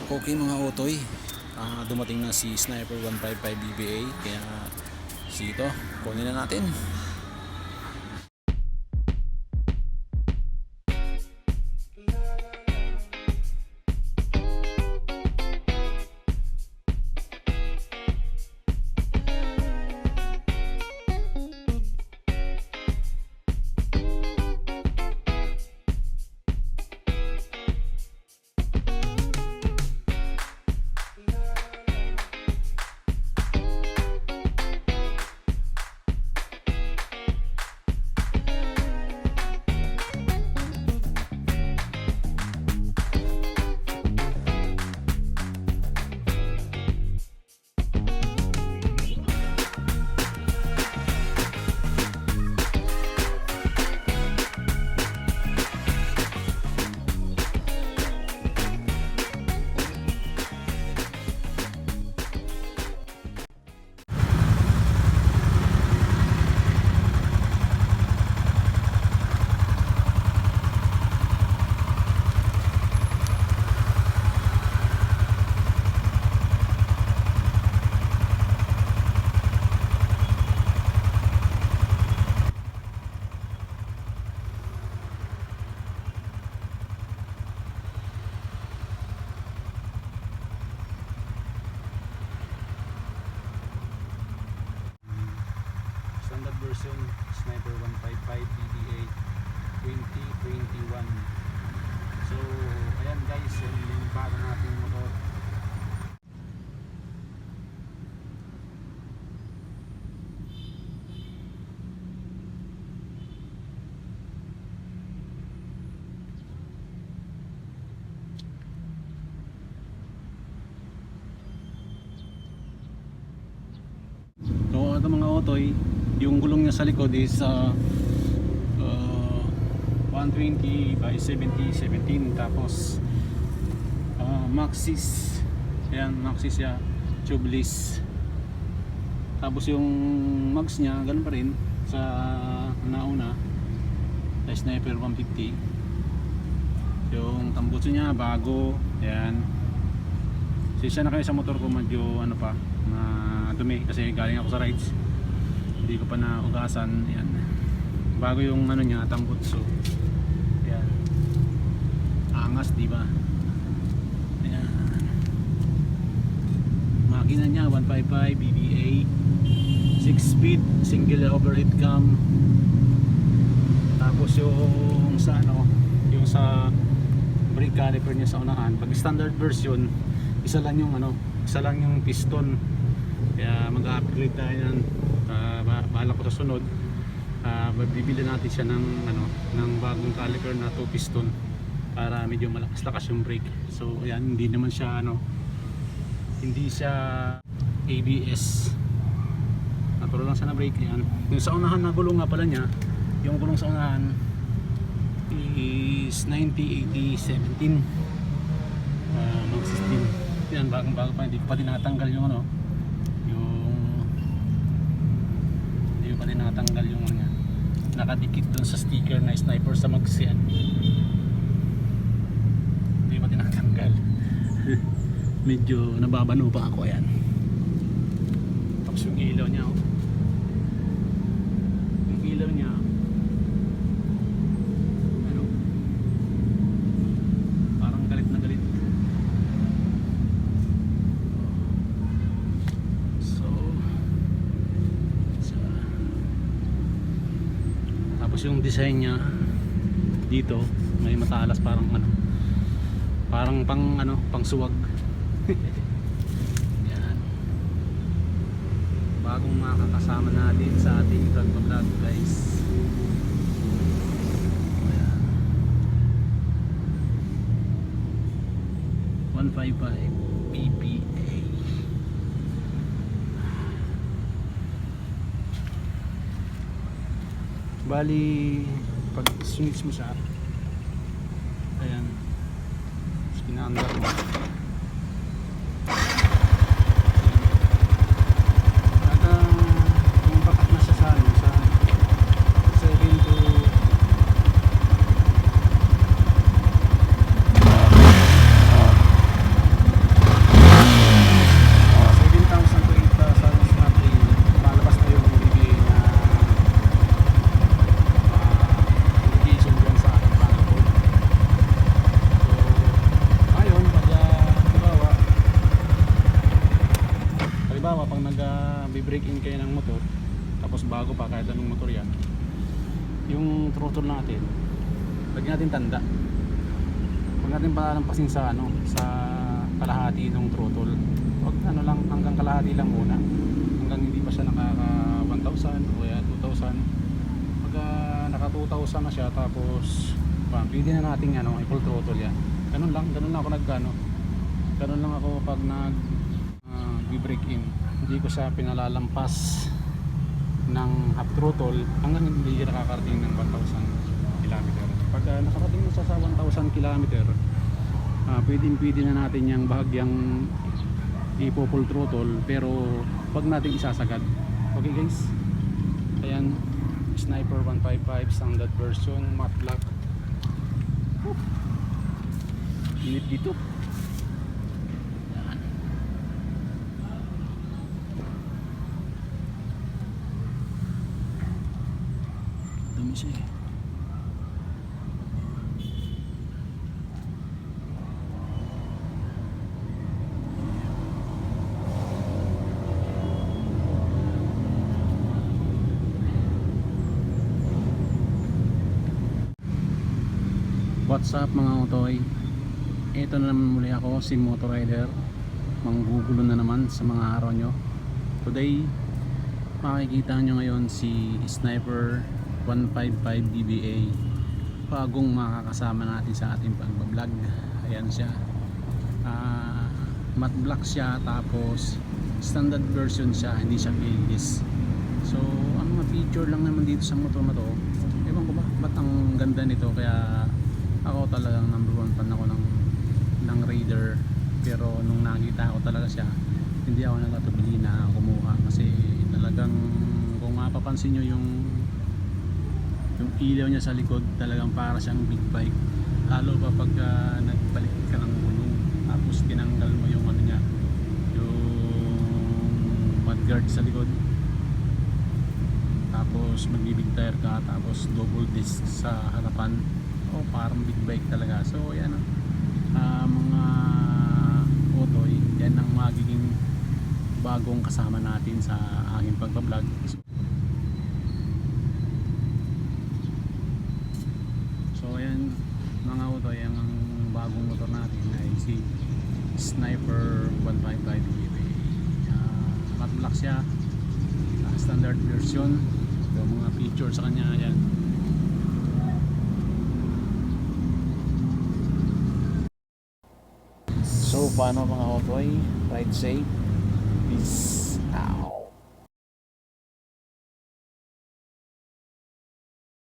Okay mga otoy, dumating na si Sniper 155 BBA, kaya ito, kunin na natin. Standard version Sniper 155 PDA 2021. So ayan guys, yung bago nating motor. So ito mga otoy, yung gulong niya sa likod is 120 by 70 17, tapos Maxxis, ayan, Maxxis siya, tubeless. Tapos yung mags niya ganun pa rin sa nauna, sa Sniper 150. Yung tambutso niya bago, ayan. Sisya na kayo sa motor ko, medyo ano pa na dumi kasi galing ako sa rides, hindi ko pa nahugasan. Yan, bago yung ano niya, tambutso. Yan, angas, di ba? Yan, makina niya 155 BBA, 6 speed single overhead cam. Tapos yung sa ano, yung sa brake caliper niya sa unahan, pag standard version isa lang yung ano, isa lang yung piston. Kaya mag-upgrade tayo yan. Bahala ko sa sunod. Bibili natin siya ng ano, ng bagong caliper na 2 piston para medyo malakas-lakas yung brake. So ayan, hindi naman siya ano, hindi siya ABS. Natural lang siya na brake. Yan. Yung sa unahan na gulong nga pala niya, yung gulong sa unahan is 90-80-17 mag 16. Yan, bagong-bago pa, hindi ko pa tinatanggal yung ano, hindi ko pa tinatanggal yung ano, nakadikit dun sa sticker na Sniper sa mags yan. Hindi pa tinatanggal. Medyo nababano pa ako, yan. Tapos yung ilaw niya, oh. Yung ilaw niya ano, parang galit na galit. Yung design niya dito may matalas, parang ano, parang pang ano, pang suwag. Yan, bagong makakasama natin sa ating vlog guys. Ayan, 155 BBA. Bali, pag switch mo siya, ayan, pinaandar mo. At yung patak na siya sa ano, sa 7 to magbe-break in kayo ng motor, tapos bago pa kahit anong motor yan, yung throttle natin lagyan natin tanda. Huwag natin palalampasin sa ano, sa kalahati ng throttle. Huwag ano lang, hanggang kalahati lang muna, hanggang hindi pa siya nakaka 1,000 o kaya 2,000. Pag naka 2,000 na siya, tapos pwede na natin ano, i-full throttle yan. Ganun lang ako nagkano. Ganun lang ako pag nag-break in. Hindi ko siya pinalalampas ng half throttle hanggang hindi nakakarating ng 1,000 km. Pag nakarating na siya sa 1,000 km, pwede na natin yung bahagyang ipo-full throttle, pero wag natin isasagad. Okay guys, ayan, Sniper 155 standard version, matte black. Init dito. Ayan. Dumi siya eh. What's up mga otoy? Ito na naman muli ako, si Motorider. Manggugulo na naman sa mga araw nyo. Today, makikita nyo ngayon si Sniper 155 DBA. Bagong makakasama natin sa ating pagbablog. Ayan siya. Matte black siya, tapos standard version siya, hindi siya keyless. So, ang mga feature lang naman dito sa motor na to, ewan ko ba, ba't ang ganda nito, kaya ako talagang number 1 fan ako ng Raider. Pero nung nakita ko talaga siya, hindi ako nagkatubili na kumuha, kasi talagang kung mapapansin nyo yung ilaw niya sa likod, talagang para siyang big bike. Lalo pa pag nagbalik ka ng gulong, tapos tinanggal mo yung ano niya, yung mudguard sa likod, tapos magbibig tire ka, tapos double disc sa harapan. Oh, parang big bike talaga. So yan mga otoy, yan ang magiging bagong kasama natin sa aking pagbablog. So ayan mga otoy, ang bagong motor natin ay si Sniper 155 DBA. Matte black siya, standard version. So mga features sa kanya, yan. So paano mga otoy, ride safe, peace out.